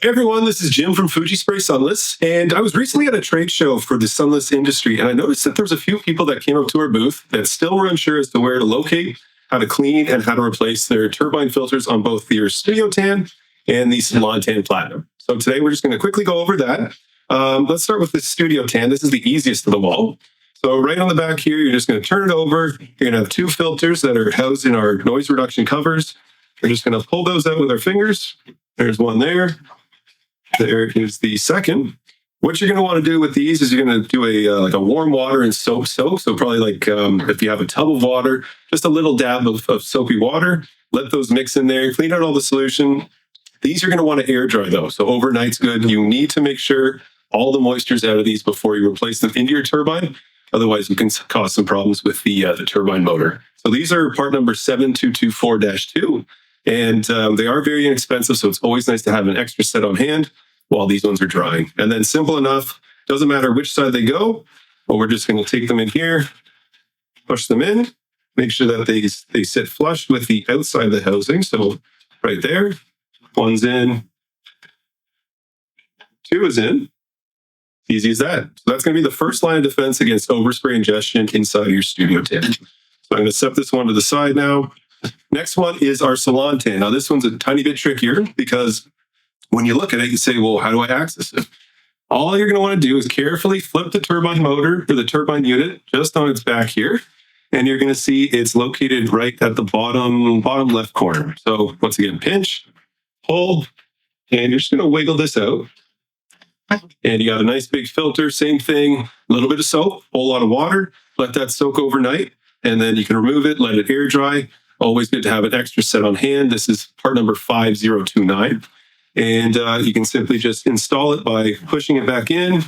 Hey everyone, this is Jim from Fuji Spray Sunless, and I was recently at a trade show for the sunless industry, and I noticed that there was a few people that came up to our booth that still were unsure as to where to locate, how to clean, and how to replace their turbine filters on both their Studio Tan and the Salon Tan Platinum. So today we're just going to quickly go over that. Let's start with the Studio Tan. This is the easiest of them all. So right on the back here, you're just going to turn it over. You're going to have two filters that are housed in our noise reduction covers. We're just going to pull those out with our fingers. There's one there. There is the second. What you're going to want to do with these is you're going to do a warm water and soap soak. So probably like if you have a tub of water, just a little dab of soapy water. Let those mix in there. Clean out all the solution. These you're going to want to air dry though. So overnight's good. You need to make sure all the moisture's out of these before you replace them into your turbine. Otherwise, you can cause some problems with the turbine motor. So these are part number 7224-2. And they are very inexpensive, so it's always nice to have an extra set on hand while these ones are drying. And then simple enough, doesn't matter which side they go, but we're just going to take them in here, push them in, make sure that they sit flush with the outside of the housing. So right there, one's in, two is in. Easy as that. So that's going to be the first line of defense against overspray ingestion inside of your Studio Tan. So I'm going to set this one to the side now. Next one is our Salon Tan. Now this one's a tiny bit trickier because when you look at it, you say, well, how do I access it? All you're going to want to do is carefully flip the turbine motor or the turbine unit just on its back here. And you're going to see it's located right at the bottom left corner. So once again, pinch, pull, and you're just going to wiggle this out. And you got a nice big filter, same thing, a little bit of soap, a whole lot of water, let that soak overnight. And then you can remove it, let it air dry. Always good to have an extra set on hand. This is part number 5029. And you can simply just install it by pushing it back in.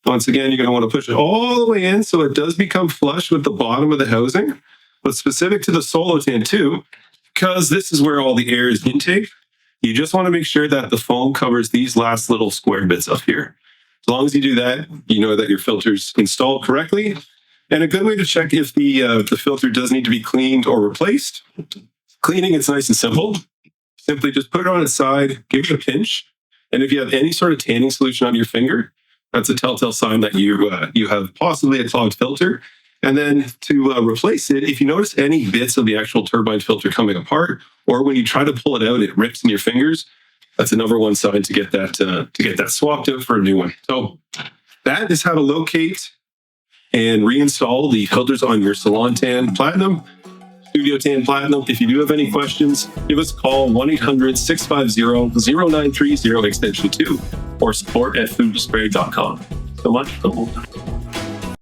Once again, you're going to want to push it all the way in so it does become flush with the bottom of the housing. But specific to the Solo Tan too, because this is where all the air is intake, you just want to make sure that the foam covers these last little square bits up here. As long as you do that, you know that your filter's installed correctly. And a good way to check if the filter does need to be cleaned or replaced. Cleaning, it's nice and simple. Simply just put it on its side, give it a pinch. And if you have any sort of tanning solution on your finger, that's a telltale sign that you have possibly a clogged filter. And then to replace it, if you notice any bits of the actual turbine filter coming apart, or when you try to pull it out, it rips in your fingers, that's a number one sign to get that swapped out for a new one. So that is how to locate and reinstall the filters on your Salon Tan Platinum, Studio Tan Platinum. If you do have any questions, give us a call, 1-800-650-0930 extension 2, or support@fujispray.com. So much.